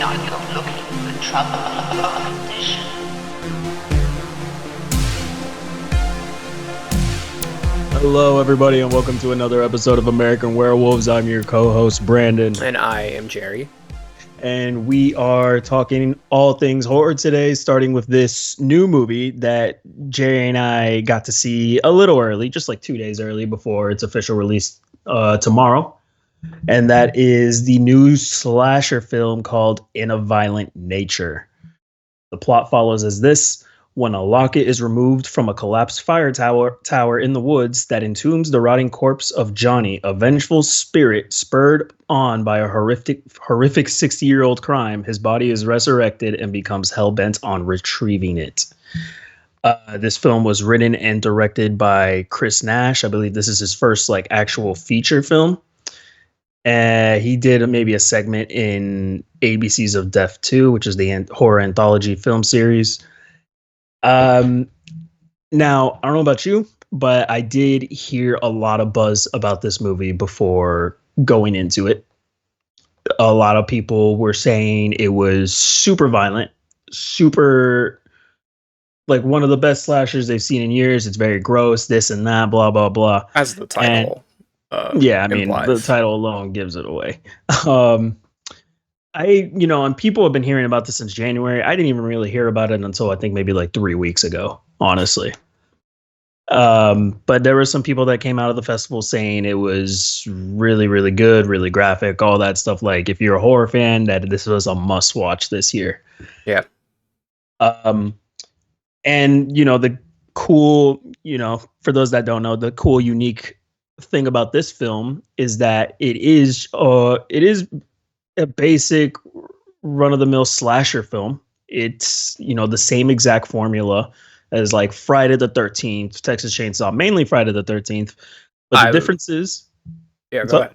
Now you're looking for trouble edition. Hello, everybody, and welcome to another episode of American Werewolves. I'm your co-host, Brandon. And I am Jerry. And we are talking all things horror today, starting with this new movie that Jerry and I got to see a little early, just like 2 days early before its official release tomorrow. And that is the new slasher film called In a Violent Nature. The plot follows as this. When a locket is removed from a collapsed fire tower in the woods that entombs the rotting corpse of Johnny, a vengeful spirit spurred on by a horrific 60-year-old crime, his body is resurrected and becomes hell-bent on retrieving it. This film was written and directed by Chris Nash. I believe this is his first actual feature film. He did maybe a segment in ABC's of Death 2, which is the horror anthology film series. Now, I don't know about you, but I did hear a lot of buzz about this movie before going into it. A lot of people were saying it was super violent, super one of the best slashers they've seen in years. It's very gross, this and that, blah, blah, blah. As the title implies. The title alone gives it away. And people have been hearing about this since January. I didn't even really hear about it until I think maybe 3 weeks ago, honestly. But there were some people that came out of the festival saying it was really, really good, really graphic, all that stuff. If you're a horror fan, that this was a must watch this year. Yeah. And the cool, for those that don't know, the cool, unique thing about this film is that it is a basic run-of-the-mill slasher film. It's the same exact formula as Friday the 13th, Texas Chainsaw, mainly Friday the 13th. But the difference is, go ahead.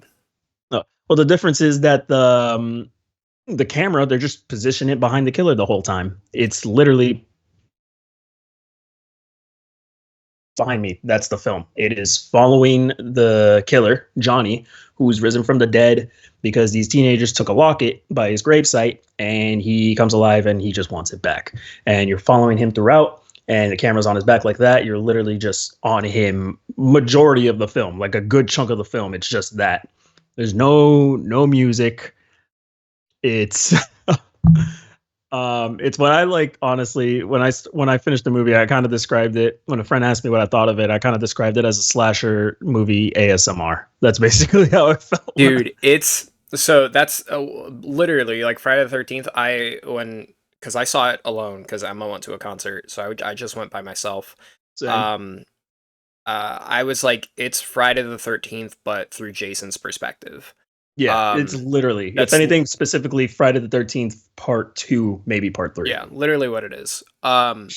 No, well, the difference is that the camera, they're just positioning it behind the killer the whole time. It's literally behind me. That's the film. It is following the killer, Johnny, who's risen from the dead because these teenagers took a locket by his gravesite and he comes alive and he just wants it back. And you're following him throughout and the camera's on his back like that. You're literally just on him majority of the film, a good chunk of the film. It's just that. There's no music. It's it's what I like, honestly. When I finished the movie, I kind of described it. When a friend asked me what I thought of it, I kind of described it as a slasher movie ASMR. That's basically how it felt. Dude, that's literally Friday the 13th. Because I saw it alone because Emma went to a concert, so I just went by myself. Same. I was it's Friday the 13th, but through Jason's perspective. Yeah, it's literally, if anything, specifically Friday the 13th part 2, maybe part 3. Yeah, literally what it is. And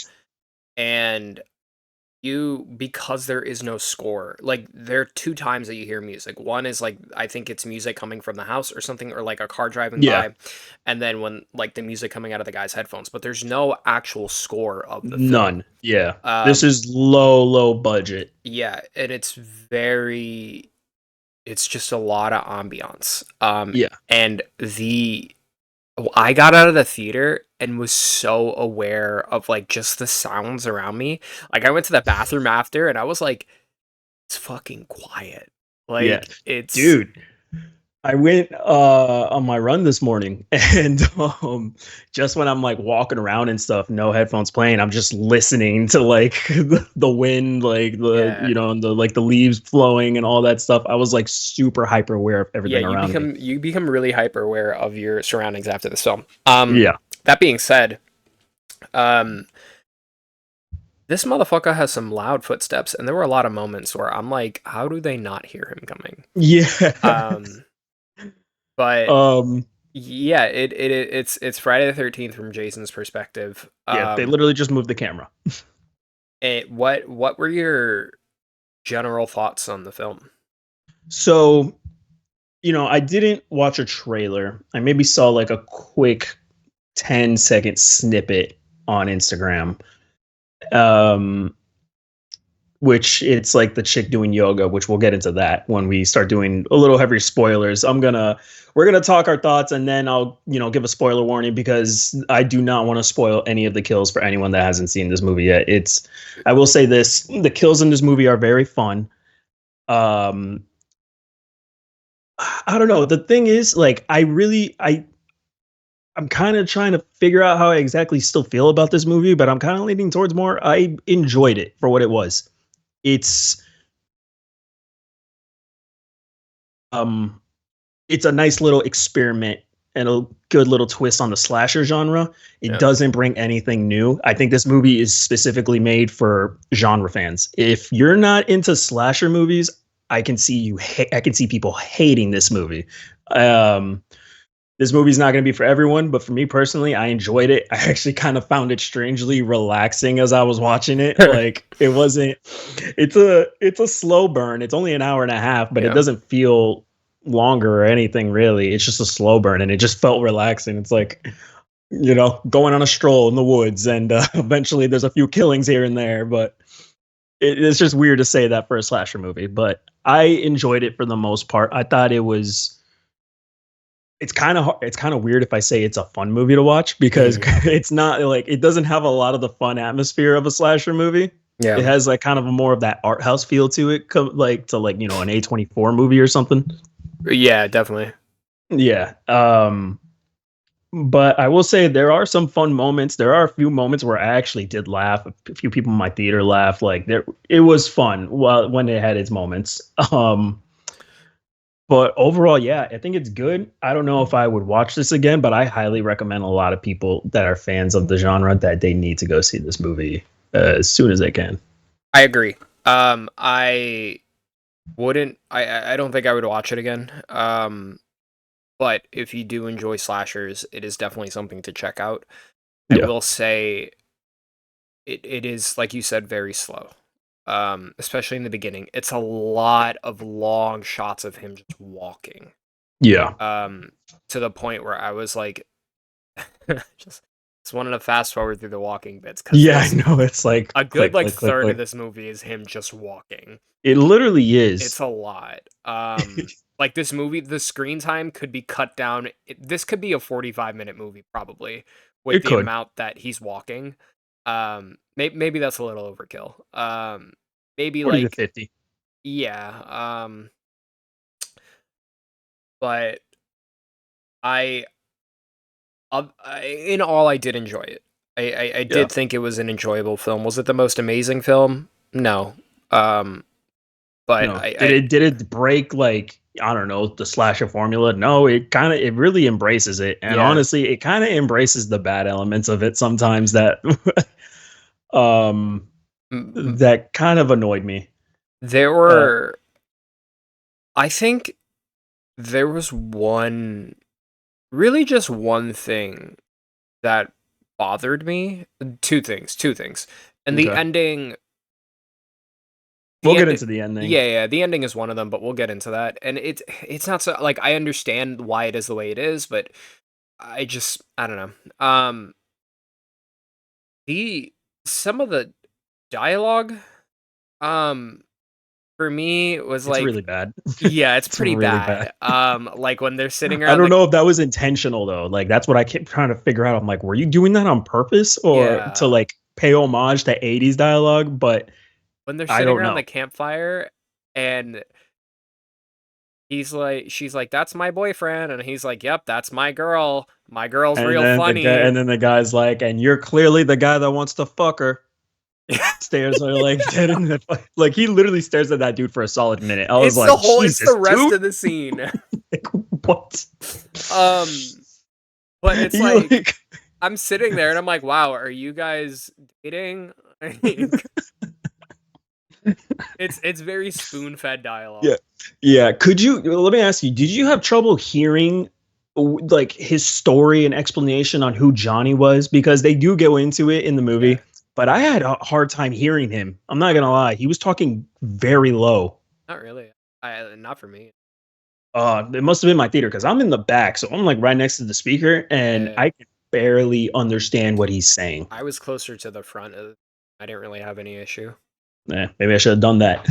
because there is no score, there are 2 times that you hear music. One is I think it's music coming from the house or something, or a car driving by, and then when the music coming out of the guy's headphones. But there's no actual score of the film. None. Yeah, this is low budget. Yeah, and it's just a lot of ambiance. And I got out of the theater and was so aware of just the sounds around me. I went to the bathroom after and I was it's fucking quiet. It's dude. I went on my run this morning and just when I'm walking around and stuff, no headphones playing, I'm just listening to the wind, the leaves flowing and all that stuff. I was super hyper aware of everything around me. You become really hyper aware of your surroundings after this film. That being said, this motherfucker has some loud footsteps, and there were a lot of moments where I'm how do they not hear him coming? Yeah. But it's Friday the 13th from Jason's perspective. They literally just moved the camera. What were your general thoughts on the film? So, I didn't watch a trailer. I maybe saw a quick 10-second snippet on Instagram. which it's like the chick doing yoga, which we'll get into that when we start doing a little heavier spoilers. We're gonna talk our thoughts, and then I'll give a spoiler warning because I do not want to spoil any of the kills for anyone that hasn't seen this movie yet. I will say this: the kills in this movie are very fun. I don't know. The thing is, like, I'm kind of trying to figure out how I exactly still feel about this movie, but I'm kind of leaning towards more. I enjoyed it for what it was. It's it's a nice little experiment and a good little twist on the slasher genre. It doesn't bring anything new. I think this movie is specifically made for genre fans. If you're not into slasher movies, I can see people hating this movie. This movie's not going to be for everyone, but for me personally, I enjoyed it. I actually kind of found it strangely relaxing as I was watching it. Like, it's a slow burn. It's only an hour and a half, but it doesn't feel longer or anything really. It's just a slow burn, and it just felt relaxing. It's like, going on a stroll in the woods, and eventually there's a few killings here and there, but it's just weird to say that for a slasher movie. But I enjoyed it for the most part. I thought it's kind of weird if I say it's a fun movie to watch, because it's not like, it doesn't have a lot of the fun atmosphere of a slasher movie. Yeah. It has like kind of more of that art house feel to it, like to an A24 movie or something. Yeah, definitely. Yeah. But I will say there are some fun moments. There are a few moments where I actually did laugh. A few people in my theater laughed. Like, it was fun when it had its moments. But overall, yeah, I think it's good. I don't know if I would watch this again, but I highly recommend a lot of people that are fans of the genre that they need to go see this movie as soon as they can. I agree. I don't think I would watch it again. But if you do enjoy slashers, it is definitely something to check out. I will say it is, like you said, very slow. Especially in the beginning. It's a lot of long shots of him just walking. Yeah. To the point where I was like, just wanted to fast forward through the walking bits. Yeah, I know. It's like a good third of this movie is him just walking. It literally is. It's a lot. Like, this movie, the screen time could be cut down. This could be a 45-minute movie probably, with the amount that he's walking. Maybe that's a little overkill. Maybe 40 like to 50. Yeah. But I in all, I did enjoy it. I did think it was an enjoyable film. Was it the most amazing film? No. But no. Did it break, like, I don't know, the slasher formula? No, it really embraces it. And honestly, it kind of embraces the bad elements of it sometimes that that kind of annoyed me. There were I think there was just one thing that bothered me. Two things. And the ending, we'll get into the ending. Yeah, the ending is one of them, but we'll get into that. And it's not so, like, I understand why it is the way it is, but I don't know. Some of the dialogue, for me, was it's really bad. Yeah, it's pretty really bad. Like, when they're sitting around, I don't know if that was intentional though. Like, that's what I kept trying to figure out. I'm like, were you doing that on purpose or to like pay homage to 80s dialogue? But when they're sitting around the campfire and she's like, that's my boyfriend, and he's like, yep, that's my girl. My girl's real funny. And then the guy's like, and you're clearly the guy that wants to fuck her. Stares are like dead in the like, he literally stares at that dude for a solid minute. I was like, it's the rest of the scene. Like, what? But it's like I'm sitting there and I'm like, wow, are you guys dating? It's very spoon-fed dialogue. Yeah. Let me ask you, did you have trouble hearing like his story and explanation on who Johnny was? Because they do go into it in the movie. But I had a hard time hearing him. I'm not gonna lie. He was talking very low. Not really. Not for me. It must have been my theater because I'm in the back, so I'm like right next to the speaker, and I can barely understand what he's saying. I was closer to the front. I didn't really have any issue. Maybe I should have done that.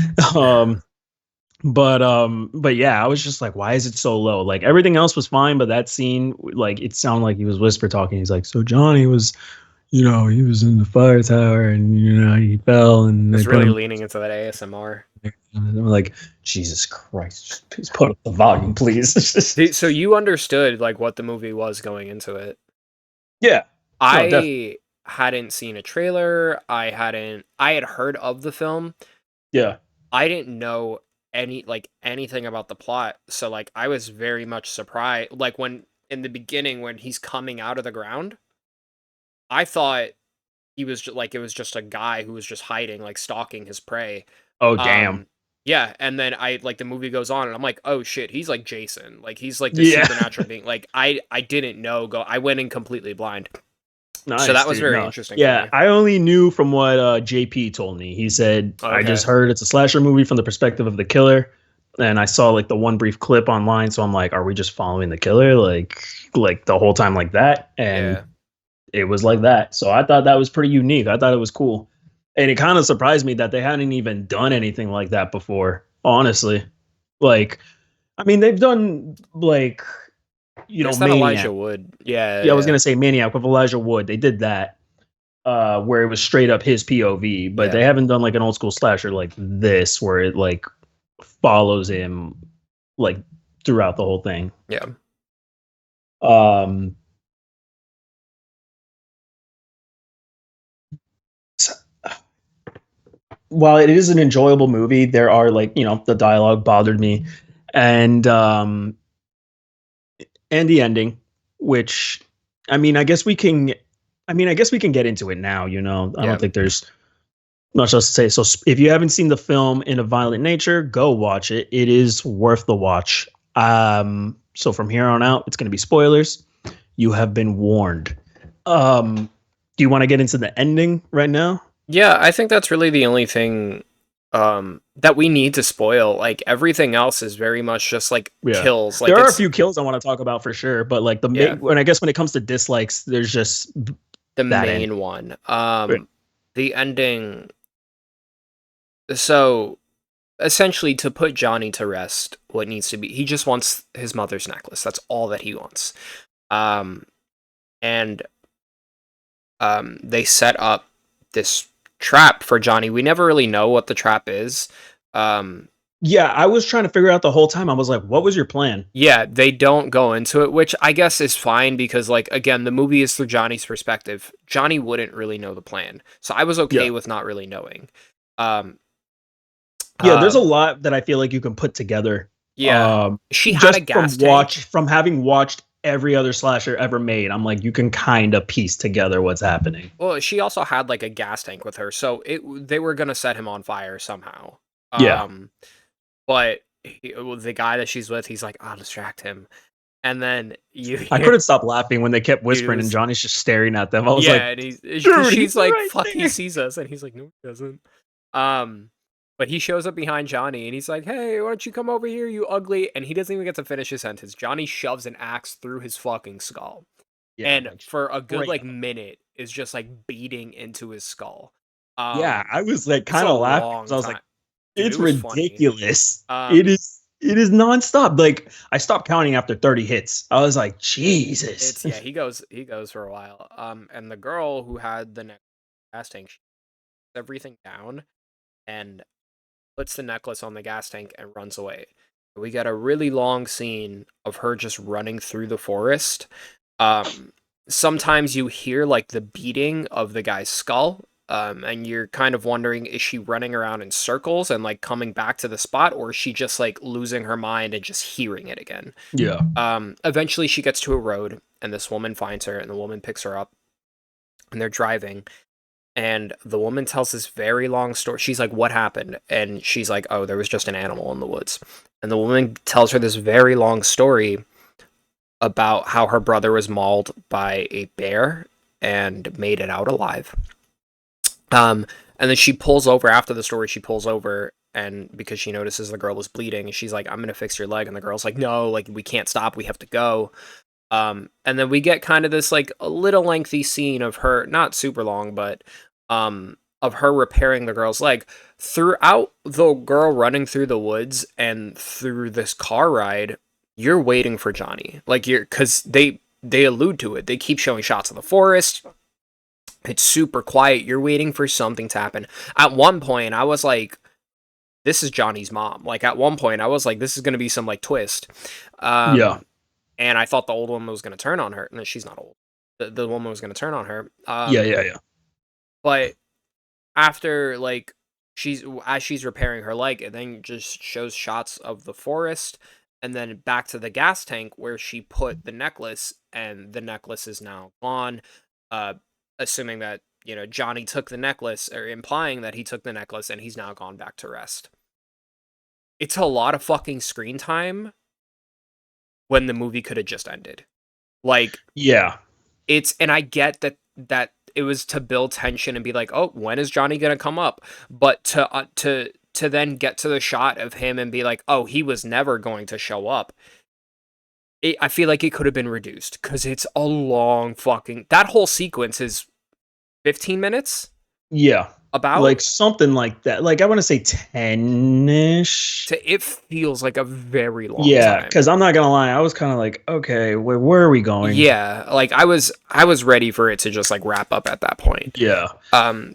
But yeah, I was just like, why is it so low? Like everything else was fine, but that scene, like it sounded like he was whisper talking. He's like, so Johnny was, he was in the fire tower and he fell and It's they put really him. leaning into that ASMR. And I'm like, Jesus Christ, just please put up the volume, please. So you understood like what the movie was going into it. Yeah. I hadn't seen a trailer. I had heard of the film. Yeah. I didn't know anything about the plot. So like I was very much surprised. Like when in the beginning when he's coming out of the ground, I thought he was it was just a guy who was just hiding, like stalking his prey. Oh damn. Yeah, and then the movie goes on and I'm like, oh shit, he's like Jason. Like he's like this Yeah. supernatural being. Like I didn't know I went in completely blind. Nice, so that was dude. very interesting. Yeah, I only knew from what JP told me. He said, I just heard it's a slasher movie from the perspective of the killer. And I saw like the one brief clip online. So I'm like, are we just following the killer? Like the whole time like that? And it was like that. So I thought that was pretty unique. I thought it was cool. And it kind of surprised me that they hadn't even done anything like that before, honestly. Like, I mean, they've done like, Maniac. Elijah Wood. Yeah, I was gonna say Maniac with Elijah Wood. They did that, where it was straight up his POV, but they haven't done like an old school slasher like this, where it like follows him like throughout the whole thing. Yeah. While it is an enjoyable movie, there are like the dialogue bothered me, and the ending, which I guess we can get into it now. I don't think there's much else to say. So if you haven't seen the film In a Violent Nature, go watch it. It is worth the watch. So from here on out, it's going to be spoilers. You have been warned. Do you want to get into the ending right now? Yeah, I think that's really the only thing that we need to spoil. Like everything else is very much just like kills. Like there are a few kills I want to talk about for sure, but like when I guess when it comes to dislikes, there's just the main one. The ending. So essentially, to put Johnny to rest, what needs to be, he just wants his mother's necklace. That's all that he wants. And they set up this trap for Johnny. We never really know what the trap is. Yeah, I was trying to figure out the whole time. I was like, what was your plan? Yeah, they don't go into it, which I guess is fine because, like, again, the movie is through Johnny's perspective. Johnny wouldn't really know the plan. So I was okay with not really knowing. There's a lot that I feel like you can put together. Yeah. She had a gas tank. From having watched every other slasher ever made, I'm like, you can kind of piece together what's happening. Well, she also had like a gas tank with her, so they were gonna set him on fire somehow. But the guy that she's with, he's like, I'll distract him. And then I couldn't stop laughing when they kept whispering and Johnny's just staring at them. I was like, and she's like, fuck, he sees us. And he's like, no, he doesn't. But he shows up behind Johnny and he's like, hey, why don't you come over here, you ugly? And he doesn't even get to finish his sentence. Johnny shoves an axe through his fucking skull. And for a good minute is just like beating into his skull. I was like kind of laughing. I was like, it's ridiculous. It is nonstop. Like I stopped counting after 30 hits. I was like, Jesus. He goes for a while. And the girl who had the gas tank, she puts everything down and puts the necklace on the gas tank and runs away. We get a really long scene of her just running through the forest. Sometimes you hear like the beating of the guy's skull. And you're kind of wondering, is she running around in circles and like coming back to the spot, or is she just like losing her mind and just hearing it again? Yeah. Eventually she gets to a road and this woman finds her and the woman picks her up and they're driving and the woman tells this very long story. She's like, what happened? And she's like, oh, there was just an animal in the woods. And the woman tells her this very long story about how her brother was mauled by a bear and made it out alive. And then she pulls over after the story. She pulls over and because she notices the girl is bleeding, she's like, I'm going to fix your leg. And the girl's like, no, like we can't stop. We have to go. And then we get kind of this like a little lengthy scene of her, not super long, but of her repairing the girl's leg. Throughout the girl running through the woods and through this car ride, you're waiting for Johnny. Like, because they allude to it. They keep showing shots of the forest. It's super quiet. You're waiting for something to happen. At one point, I was like, this is Johnny's mom. Like, at one point, I was like, this is going to be some, like, twist. Yeah. And I thought the old woman was going to turn on her. No, she's not old. The woman was going to turn on her. Yeah. But after, like, as she's repairing her leg, it then just shows shots of the forest, and then back to the gas tank where she put the necklace, and the necklace is now gone. Assuming that, you know, Johnny took the necklace, or implying that he took the necklace, and he's now gone back to rest. It's a lot of fucking screen time when the movie could have just ended. Like, yeah, and I get that it was to build tension and be like, oh, when is Johnny gonna come up? But to then get to the shot of him and be like, oh, he was never going to show up. I feel like it could have been reduced, because it's a long fucking... That whole sequence is 15 minutes? Yeah. About? Like, something like that. Like, I want to say 10-ish. It feels like a very long time. Yeah, because I'm not going to lie. I was kind of like, okay, where are we going? Yeah, like, I was ready for it to just, like, wrap up at that point. Yeah.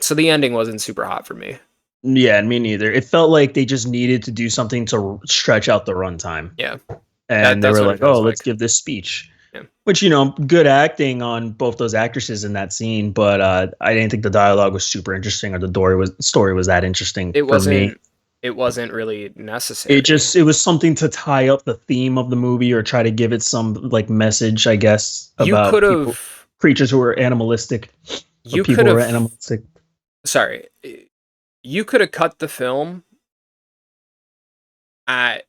So the ending wasn't super hot for me. Yeah, and me neither. It felt like they just needed to do something to stretch out the runtime. Yeah. And they were like, oh, let's give this speech. Yeah. Which, you know, good acting on both those actresses in that scene, but I didn't think the dialogue was super interesting, or the story was that interesting for me. It wasn't really necessary. It was something to tie up the theme of the movie, or try to give it some, like, message, I guess, about creatures who are animalistic. People who are animalistic. Sorry. You could have cut the film at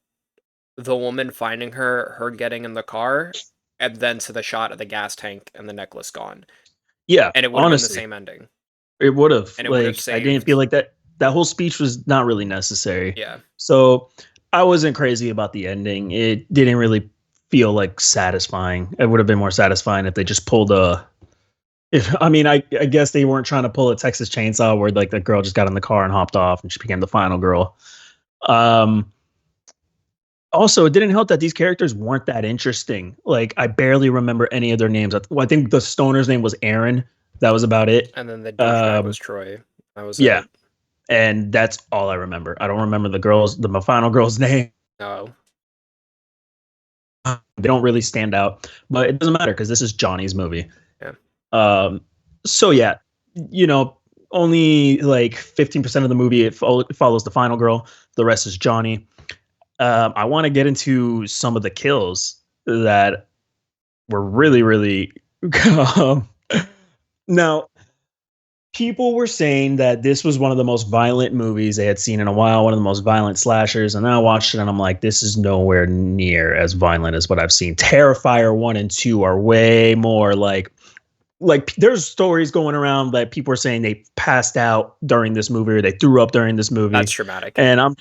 the woman finding her getting in the car, and then to the shot of the gas tank and the necklace gone. Yeah, and it would have been the same ending. It would have. Like, I didn't feel like that whole speech was not really necessary. Yeah. So I wasn't crazy about the ending. It didn't really feel like satisfying. It would have been more satisfying if they just pulled I guess they weren't trying to pull a Texas Chainsaw where, like, the girl just got in the car and hopped off and she became the final girl. Also, it didn't help that these characters weren't that interesting. Like, I barely remember any of their names. I think the stoner's name was Aaron. That was about it. And then the douchebag was Troy. That was it. And that's all I remember. I don't remember the final girl's name. No. They don't really stand out, but it doesn't matter because this is Johnny's movie. Yeah. So yeah, you know, only like 15% of the movie it follows the final girl. The rest is Johnny. I want to get into some of the kills that were really, really. Now, people were saying that this was one of the most violent movies they had seen in a while, one of the most violent slashers. And then I watched it and I'm like, this is nowhere near as violent as what I've seen. Terrifier 1 and 2 are way more like there's stories going around that people are saying they passed out during this movie, or they threw up during this movie. That's traumatic. And I'm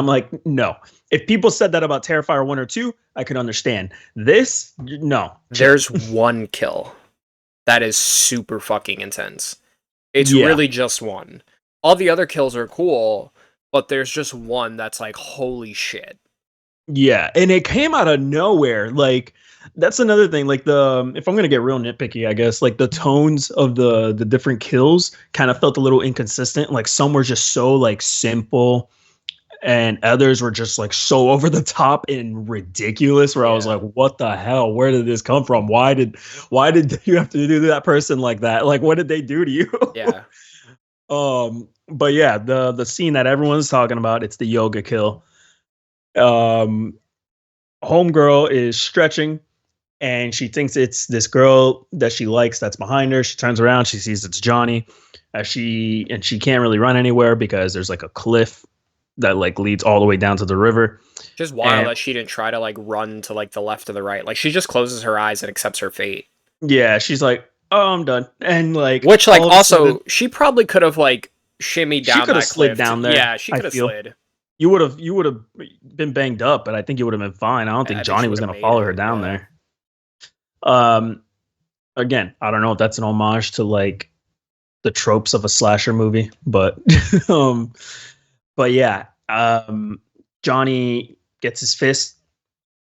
like, no. If people said that about Terrifier 1 or 2, I could understand. This, no. There's one kill that is super fucking intense. It's really just one. All the other kills are cool, but there's just one that's like, holy shit. Yeah, and it came out of nowhere. Like, that's another thing. Like, if I'm going to get real nitpicky, I guess, like, the tones of the different kills kind of felt a little inconsistent. Like, some were just so, like, simple, and others were just, like, so over the top and ridiculous, where I was like, what the hell? Where did this come from? Why did you have to do that person like that? Like, what did they do to you? Yeah. But yeah, the scene that everyone's talking about, it's the yoga kill. Homegirl is stretching and she thinks it's this girl that she likes that's behind her. She turns around, she sees it's Johnny. She can't really run anywhere because there's like a cliff that like leads all the way down to the river. Just wild that she didn't try to like run to like the left or the right. Like, she just closes her eyes and accepts her fate. Yeah, she's like, oh, I'm done. And like, which like also she probably could have like shimmied down. She could have slid down there. Yeah, she could have slid. You would have been banged up, but I think you would have been fine. I don't think Johnny was going to follow her down there. Again, I don't know if that's an homage to like the tropes of a slasher movie, but um, but yeah, Johnny gets his fist,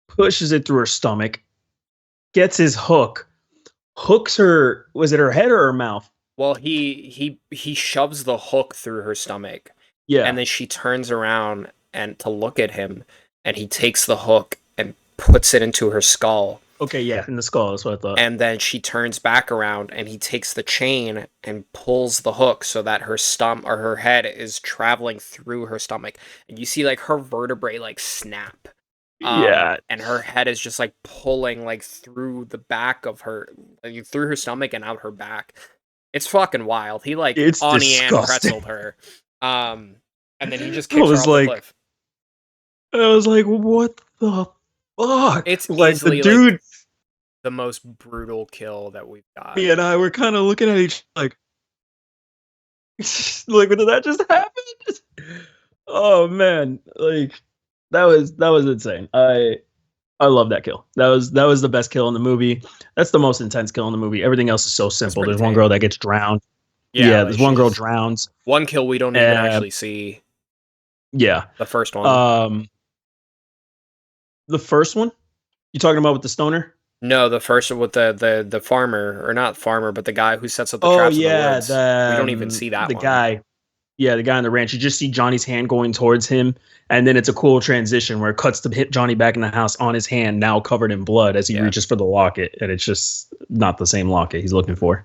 pushes it through her stomach, gets his hook, hooks her. Was it her head or her mouth? Well, he shoves the hook through her stomach, and Yeah. then she turns around and to look at him, and he takes the hook and puts it into her skull. Okay, yeah, in the skull. That's what I thought. And then she turns back around, and he takes the chain and pulls the hook so that her stomach or her head is traveling through her stomach, and you see like her vertebrae like snap. Yeah. And her head is just like pulling like through the back of her, like, through her stomach and out her back. It's fucking wild. He like It's Ani and disgusting. pretzeled her. And then he just kicks her off the cliff. I was like, what the fuck? It's like easily the dude, like the most brutal kill that we've got. me and I were kind of looking at each like, like, did that just happen? Oh man, like that was insane. I love that kill. That was the best kill in the movie. That's the most intense kill in the movie. Everything else is so simple. There's one girl that gets drowned. Yeah, there's one girl drowns. One kill we don't even actually see. Yeah. The first one. The first one? You talking about with the stoner? No, the first one with the farmer, or not farmer, but the guy who sets up the traps in the woods. We don't even see that the one. guy. Yeah, the guy on the ranch. You just see Johnny's hand going towards him, and then it's a cool transition where it cuts to hit Johnny back in the house on his hand, now covered in blood, as he reaches for the locket, and it's just not the same locket he's looking for.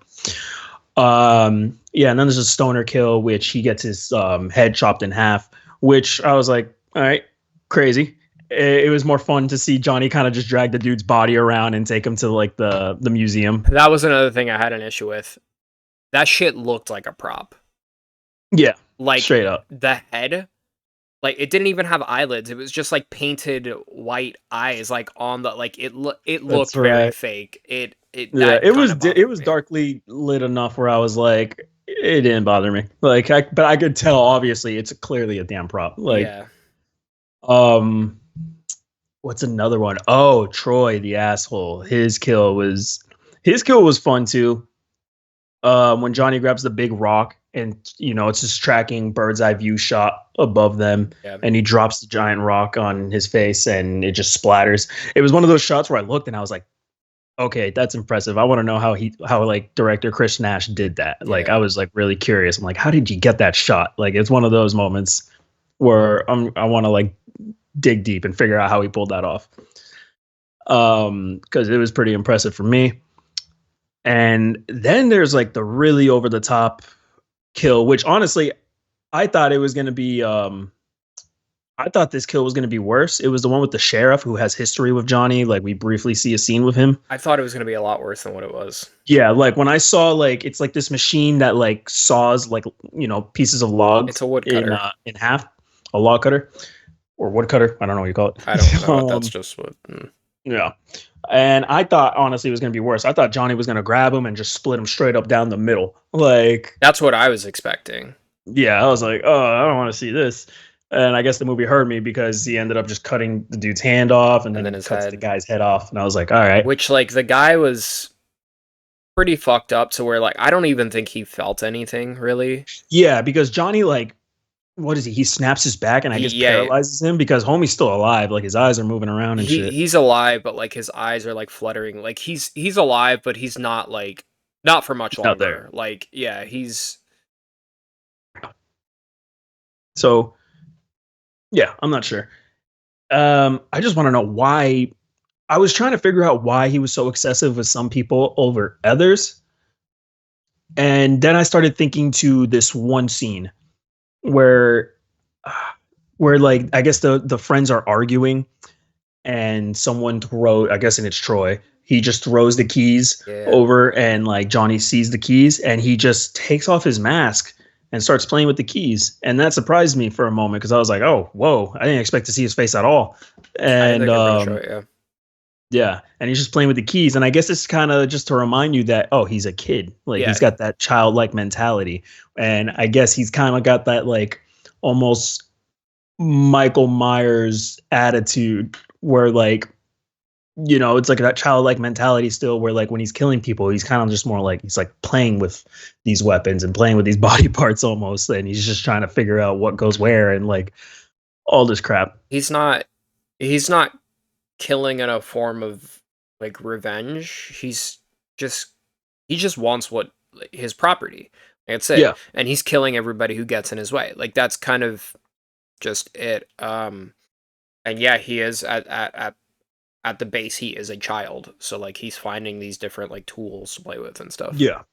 Yeah, and then there's a stoner kill, which he gets his head chopped in half, which I was like, all right, crazy. It was more fun to see Johnny kind of just drag the dude's body around and take him to like the museum. That was another thing I had an issue with. That shit looked like a prop. Yeah, like straight up. The head, like it didn't even have eyelids. It was just like painted white eyes, like on the like it looked very fake. It was darkly lit enough where I was like, it didn't bother me. Like but I could tell obviously it's clearly a damn prop. Like what's another one? Oh, Troy the asshole. His kill was fun too. When Johnny grabs the big rock and it's just tracking bird's eye view shot above them, and he drops the giant rock on his face and it just splatters. It was one of those shots where I looked and I was like, okay, that's impressive. I want to know how like director Chris Nash did that. Like I was like really curious. I'm like, how did you get that shot? Like it's one of those moments where I want to like dig deep and figure out how he pulled that off. Because it was pretty impressive for me. And then there's like the really over the top kill, which honestly, I thought it was going to be, I thought this kill was going to be worse. It was the one with the sheriff who has history with Johnny. Like we briefly see a scene with him. I thought it was going to be a lot worse than what it was. Yeah. Like when I saw like, it's like this machine that like saws like, pieces of logs. It's a wood cutter. In half, a log cutter or wood cutter. I don't know what you call it. I don't know. That's just what. Yeah. And I thought, honestly, it was going to be worse. I thought Johnny was going to grab him and just split him straight up down the middle. Like, that's what I was expecting. Yeah, I was like, oh, I don't want to see this. And I guess the movie heard me because he ended up just cutting the dude's hand off and then his cuts the guy's head off. And I was like, all right. Which, like, the guy was pretty fucked up to where, like, I don't even think he felt anything, really. Yeah, because Johnny, like, what is he? He snaps his back and I guess paralyzes him because homie's still alive. Like his eyes are moving around and shit. He's alive, but like his eyes are like fluttering. Like he's alive, but he's not like not for much longer. Not there. Like he's. So, yeah, I'm not sure. I just want to know why. I was trying to figure out why he was so excessive with some people over others, and then I started thinking to this one scene where like I guess the friends are arguing and someone I guess and it's Troy, he just throws the keys over and like Johnny sees the keys and he just takes off his mask and starts playing with the keys, and that surprised me for a moment because I was like, oh whoa, I didn't expect to see his face at all. And yeah, and he's just playing with the keys, and I guess it's kind of just to remind you that he's a kid, like he's got that childlike mentality, and I guess he's kind of got that like almost Michael Myers attitude where like you know, it's like that childlike mentality still where like when he's killing people, he's kind of just more like he's like playing with these weapons and playing with these body parts almost. And he's just trying to figure out what goes where and like all this crap. He's not killing in a form of like revenge. Just he just wants what his property. That's it. Yeah. And he's killing everybody who gets in his way. Like that's kind of just it. And yeah, he is at the base he is a child. So like he's finding these different like tools to play with and stuff. Yeah.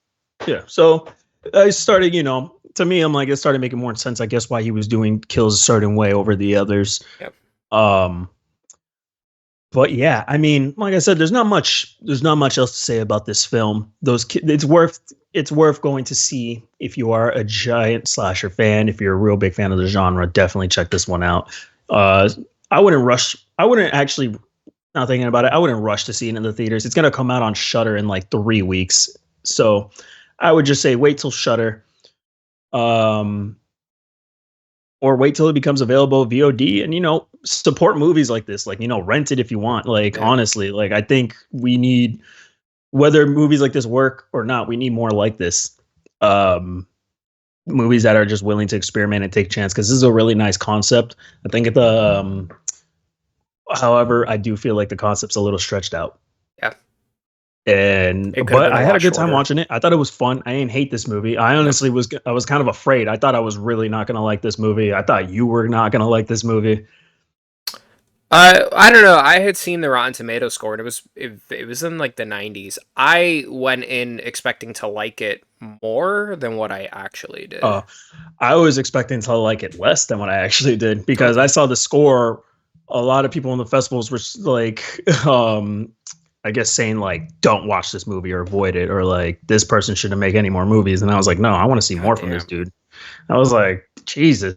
Yeah. So I started, you know, to me, I'm like, it started making more sense, I guess, why he was doing kills a certain way over the others. Yep. But yeah, I mean, like I said, there's not much else to say about this film. It's worth going to see if you are a giant slasher fan. If you're a real big fan of the genre, definitely check this one out. I wouldn't actually, not thinking about it, I wouldn't rush to see it in the theaters. It's gonna come out on Shudder in like 3 weeks, so I would just say wait till Shudder, or wait till it becomes available VOD, and you know, support movies like this. Like, you know, rent it if you want. Like, honestly, like I think we need, whether movies like this work or not, we need more like this. Movies that are just willing to experiment and take chance, because this is a really nice concept. I think however, I do feel like the concept's a little stretched out. Yeah. But I had a good time watching it. I thought it was fun. I didn't hate this movie. I honestly was kind of afraid. I thought I was really not going to like this movie. I thought you were not going to like this movie. I don't know. I had seen the Rotten Tomato score, and it was in like the 90s. I went in expecting to like it more than what I actually did. I was expecting to like it less than what I actually did, because I saw the score. A lot of people in the festivals were like, I guess saying like, don't watch this movie or avoid it, or like this person shouldn't make any more movies. And I was like, no, I want to see more from this dude. I was like, Jesus,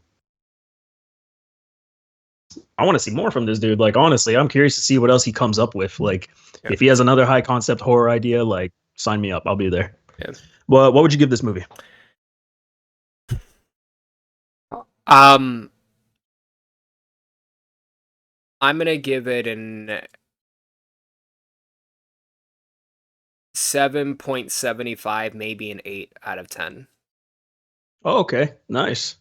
I want to see more from this dude. Like, honestly, I'm curious to see what else he comes up with. Like, if he has another high concept horror idea, like, sign me up. I'll be there. Yeah. Well, what would you give this movie? I'm gonna give it an 7.75, maybe an 8 out of 10. Oh, okay, nice.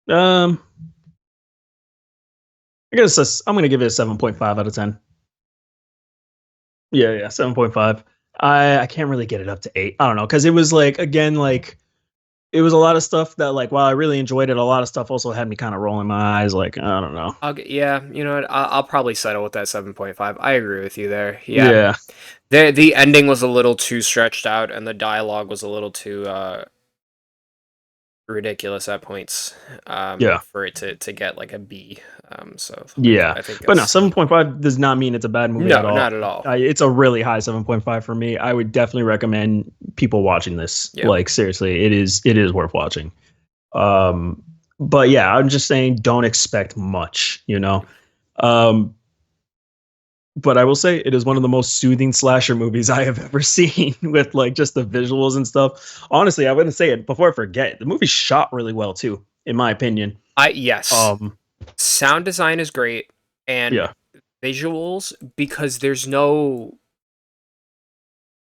I guess I'm gonna give it a 7.5 out of 10. Yeah, 7.5. I can't really get it up to 8. I don't know, because it was like, again, like it was a lot of stuff that, like, while I really enjoyed it, a lot of stuff also had me kind of rolling my eyes. Like, I don't know. Yeah, you know what? I'll probably settle with that 7.5. I agree with you there. Yeah. The ending was a little too stretched out, and the dialogue was a little too ridiculous at points. For it to get like a B. So yeah, I think, but no, 7.5 does not mean it's a bad movie at all. Not at all. It's a really high 7.5 for me. I would definitely recommend people watching this. Yeah. Like, seriously, it is worth watching. But yeah, I'm just saying, don't expect much, you know. But I will say it is one of the most soothing slasher movies I have ever seen, with like just the visuals and stuff. Honestly, I wouldn't say it before I forget. The movie's shot really well too, in my opinion. Yes. Sound design is great, and visuals, because there's no.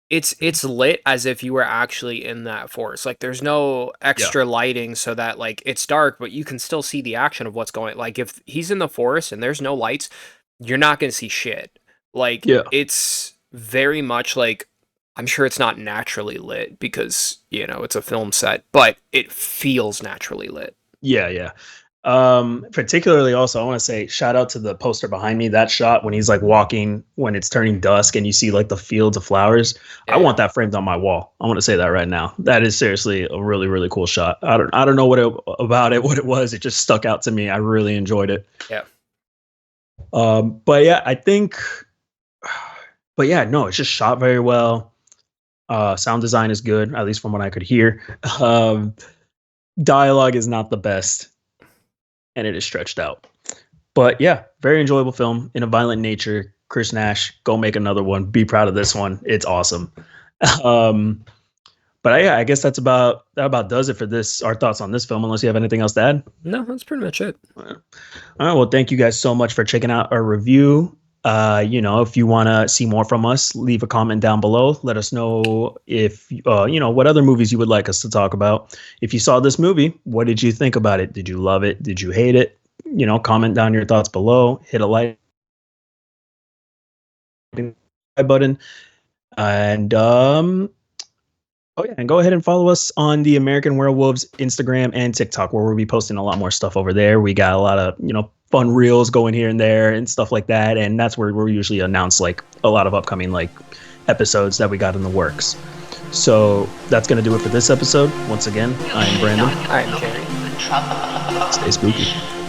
It's lit as if you were actually in that forest. Like, there's no extra lighting so that like it's dark, but you can still see the action of what's going. Like, if he's in the forest and there's no lights, you're not gonna see shit. Like, it's very much like, I'm sure it's not naturally lit because, you know, it's a film set, but it feels naturally lit. Yeah. Particularly also, I want to say shout out to the poster behind me. That shot when he's like walking when it's turning dusk and you see like the fields of flowers. I want that framed on my wall. I want to say that right now. That is seriously a really, really cool shot. I don't know what it was. It just stuck out to me. I really enjoyed it. Yeah. But yeah, no, it's just shot very well. Sound design is good, at least from what I could hear. Dialogue is not the best, and it is stretched out. But yeah, very enjoyable film in a violent nature. Chris Nash, go make another one. Be proud of this one. It's awesome. But yeah, I guess that about does it for this. Our thoughts on this film, unless you have anything else to add. No, that's pretty much it. All right. Well, thank you guys so much for checking out our review If you want to see more from us, leave a comment down below. Let us know if, what other movies you would like us to talk about. If you saw this movie, what did you think about it? Did you love it? Did you hate it? Comment down your thoughts below. Hit a like button. And and go ahead and follow us on the American Werewolves Instagram and TikTok, where we'll be posting a lot more stuff over there. We got a lot of, fun reels going here and there and stuff like that. And that's where we usually announce like a lot of upcoming like episodes that we got in the works. So that's going to do it for this episode. Once again, I am Brandon. I'm Jerry. Stay spooky.